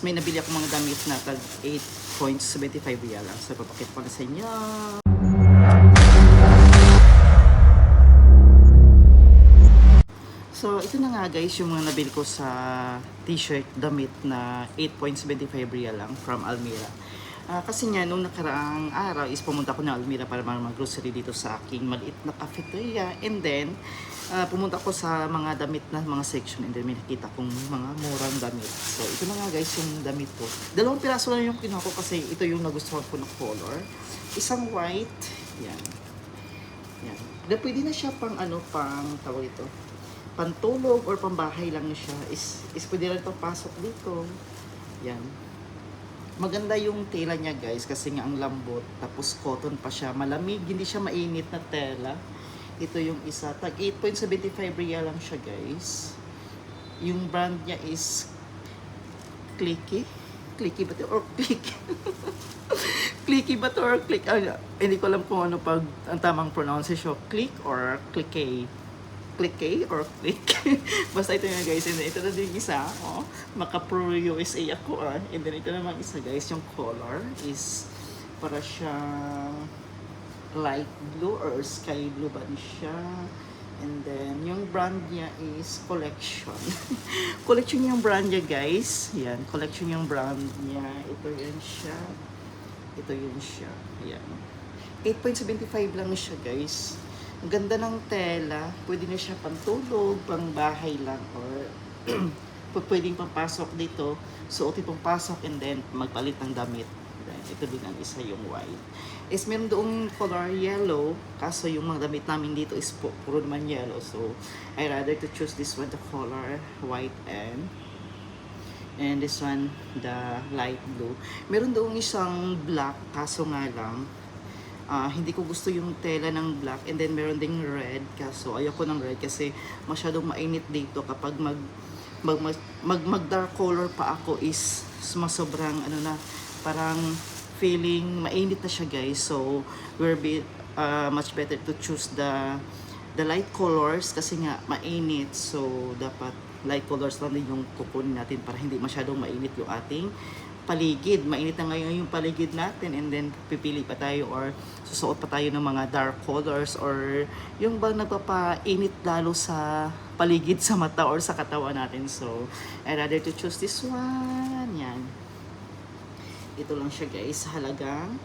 May nabili ako mga damit na tag 8.75 real lang. So, papakita ko na sa inyo. So, ito na nga guys, yung mga nabili ko sa t-shirt damit na 8.75 real lang from Almira. Kasi nga, nung nakaraang araw is pumunta ko na Almira para mag-grocery dito sa aking maliit na cafeteria. And then, pumunta ko sa mga damit na mga section and then may nakita kong mga murang damit. So, ito na nga guys yung damit ko. 2 piraso lang yung kinuha ko kasi ito yung nagustuhan ko na color. Isang white, yan. Yan. Pwede na siya pang pang tawag ito. Pantulog or pambahay lang siya. Is pwede rin papasok dito. Yan. Maganda yung tela niya guys kasi nga ang lambot. Tapos cotton pa siya. Malamig, hindi siya mainit na tela. Ito yung isa. Tag 8.75 real lang siya guys. Yung brand niya is Clicky. Clicky ba ito? Or Click? Clicky ba ito or Click? Hindi ko alam kung ano pag ang tamang pronunciation. Click or Clicky? Click or click. Basta ito nga guys. And then ito na din isa. Oh, maka-pro USA ako And then ito naman isa guys. Yung color is para siyang light blue or sky blue ba siya. And then yung brand niya is Collection. Collection yung brand niya guys. Yan. Collection yung brand niya. Ito yun siya. Ito yun siya. Yan. 8.75 lang siya guys. Ang ganda ng tela, pwede na siya pantulog, pang bahay lang, or pwedeng papasok dito, suotin pang pasok and then magpalit ng damit. Then, ito din ang isa yung white. Is meron doong color yellow, kaso yung mga damit namin dito is puro naman yellow. So, I rather to choose this one, the color white and this one, the light blue. Meron doong isang black, kaso nga lang, hindi ko gusto yung tela ng black and then meron ding red kaso ayoko ng red kasi masyadong mainit dito kapag mag dark color pa ako is sobrang parang feeling mainit na siya guys. So we're much better to choose the light colors kasi nga mainit, so dapat light colors lang din yung kukunin natin para hindi masyadong mainit yung ating paligid. Mainit na ngayon yung paligid natin and then pipili pa tayo or susuot pa tayo ng mga dark colors or yung bang nagpapainit lalo sa paligid sa mata or sa katawan natin. So, I rather to choose this one. Yan. Ito lang siya guys. Halagang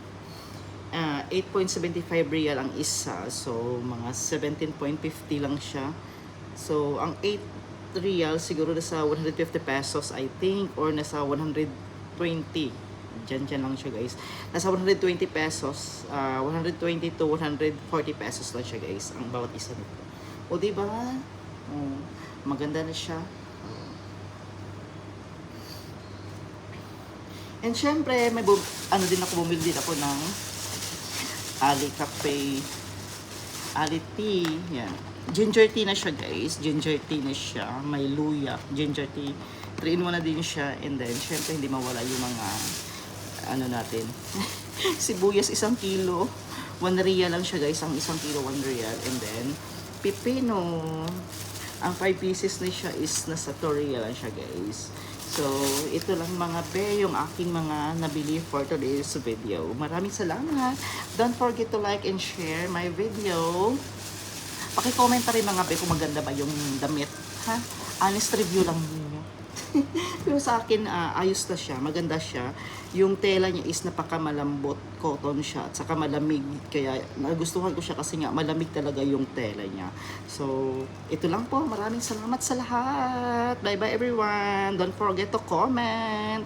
8.75 real ang isa. So, mga 17.50 lang siya. So, ang 8 real siguro nasa 150 pesos I think or nasa 120. Diyan lang siya guys. Nasa 120 pesos. 120 to 140 pesos lang siya guys. Ang bawat isa nito. O diba? Maganda na siya. And syempre, may din ako, bumili din ako ng Ali Cafe, Ali Tea. Yan. Ginger tea na siya guys. Ginger tea na siya. May luya. Ginger tea. 3-in-1 na din siya. And then, syempre, hindi mawala yung mga natin. Sibuyas 1 kilo. 1 real lang siya guys. Ang 1 kilo, 1 real. And then, pipino. Ang 5 pieces na siya is nasa 2 real lang siya guys. So, ito lang mga yung aking mga nabili for today's video. Maraming salamat. Don't forget to like and share my video. Paki-comment pa rin mga kung maganda ba yung damit. Ha? Honest review lang ninyo. Pero sa akin, ayos na siya. Maganda siya. Yung tela niya is napakamalambot. Cotton siya. At saka malamig. Kaya nagustuhan ko siya kasi nga malamig talaga yung tela niya. So, ito lang po. Maraming salamat sa lahat. Bye-bye everyone. Don't forget to comment.